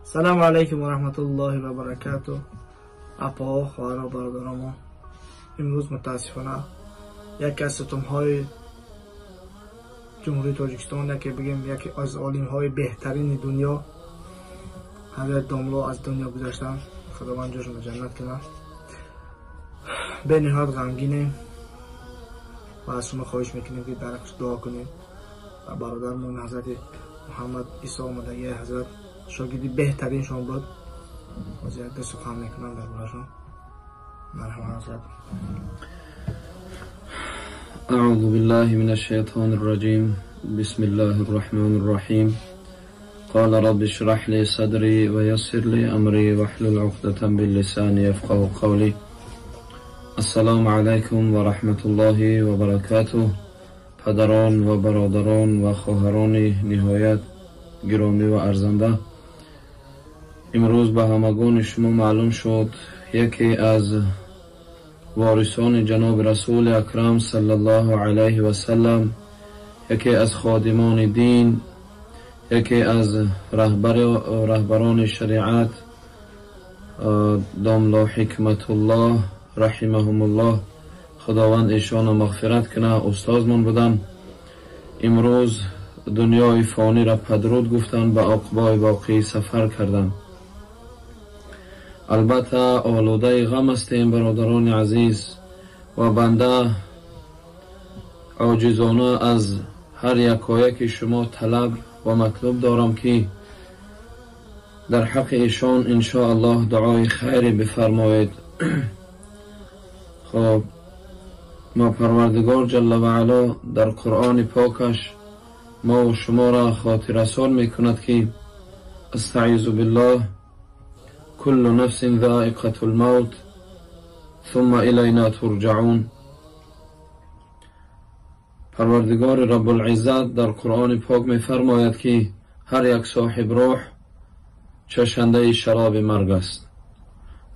سلام علیکم و رحمت الله و برکاته. اپا خواهر و برادران، امروز متاسفانه یکی از ستمهای جمهوری تاجیکستان که بگیم یکی از عالمهای بهترین دنیا، حضرت داملو از دنیا گذشتن. خداوند جاشون جنت کنه. به نهایت غمگینیم و از شما خواهش میکنیم که برایش دعا کنیم و برادرمون حضرت محمد عیسی مدعی حضرت شاگردی بهترین شان بود و زیاده سخن میکنم در بارشون. مرحبا حضرت. اعوذ بالله من الشیطان الرجیم. بسم الله الرحمن الرحیم. قال رب اشرح لي صدري ويسر لي امري واحلل عقدة من لساني يفقهوا قولي. السلام علیکم و رحمت الله و برکاته. پدران و برادران و خواهران نهایت گرامی و ارزنده، امروز به همگان شما معلوم شد یکی از وارثان جناب رسول اکرم صلی الله علیه و سلم، یکی از خادمان دین، یکی از رهبران شریعت، داملا حکمت الله رحمهم الله، خداوند ایشان مغفرت کنه، استادمون بودن. امروز دنیای فانی را پدرود گفتن، به عقبای باقی سفر کردن. البته آلوده غم هستیم برادران عزیز و بنده عاجزانه از هر یکایک شما طلب و مطلوب دارم که در حق ایشان انشاءالله دعای خیری بفرمایید. خب ما پروردگار جل و علا در قرآن پاکش ما و شما را خاطر رسان میکند که استعیذ بالله کل نفس ذائقة الموت ثم الینا ترجعون. پروردگار رب العزت در قرآن پاک میفرماید که هر یک صاحب روح چشنده شراب مرگ است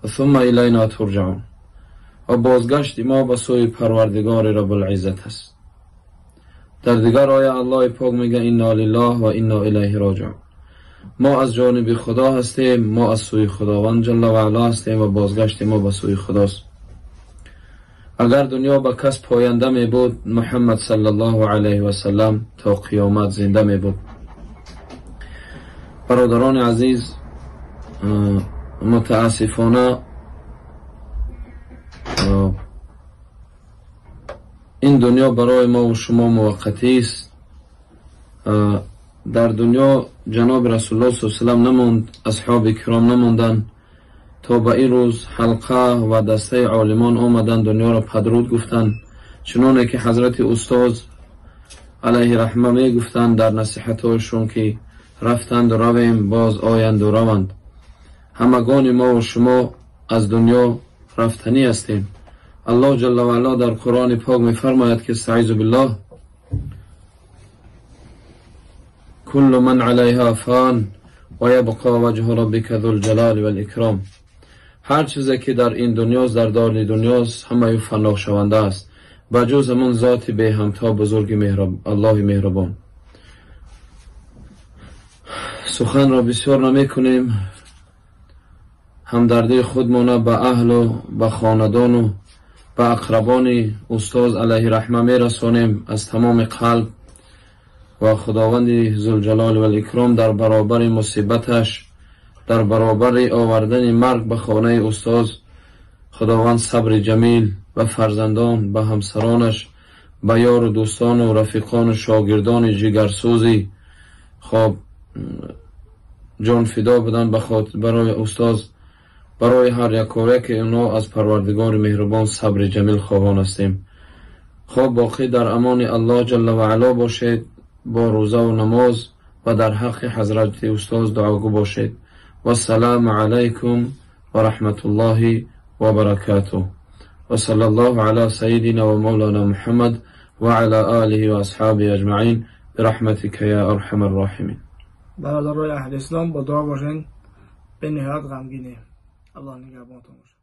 و ثم الینا ترجعون، و بازگشت ما به سوی پروردگار رب العزت است. در دیگر آیه الله پاک میگه انا لله و انا الیه راجعون. ما از جانب خدا هستیم، ما از سوی خداوند جل و علا هستیم و بازگشت ما به سوی خداست. اگر دنیا به کس پاینده می بود، محمد صلی الله علیه و سلم تا قیامت زنده می بود. برادران عزیز، متاسفانه این دنیا برای ما و شما موقتی است. در دنیا جناب رسول الله صلی الله علیه و سلم نموند، اصحاب کرام نموندن، تا به این روز حلقه و دسته عالمان آمدن دنیا را پدرود گفتن، چنانه که حضرت استاد علیه رحمه می گفتن در نصیحتاشون که رفتند و رویم، باز آیند و روند. همگان ما و شما از دنیا رفتنی هستیم. الله جل و علا در قرآن پاک می فرماید که استعیذ بالله کل من علیها فان و یبقى وجه ربک ذو الجلال و الاکرام. هر چیزی که در این دنیاست، در دار دنیاست، همه فنا شونده است، بجز من ذات به همتا بزرگ الله مهربان. سخن را بسیار نمی کنیم، همدردی خودمون به اهل و به خاندان و به اقربان استاد علیه رحمه می رسانیم از تمام قلب، و خداوند ذوالجلال و الاکرام در برابر مصیبتش، در برابر آوردن مرگ به خانه استاد، خداوند صبر جمیل به فرزندان، به همسرانش، به یار و دوستان و رفیقان و شاگردان جگرسوزی خب جان فدا بدن به خاطر برای استاد. برای هر یک که اونا از پروردگار مهربان صبر جمیل خواهان هستیم. خب باقی در امان الله جل و علا باشید، با روزه و نماز و در حق حضرت استاد دعاگو باشید. و السلام علیکم و رحمت الله و برکاته. و صلی الله علی سیدنا و مولانا محمد و علی آله و اصحابه اجمعین برحمتک یا ارحم الراحمین. برادران اهل اسلام با دعا باشین. به نهایت غمگینیم. الله نگهبانتون باشه.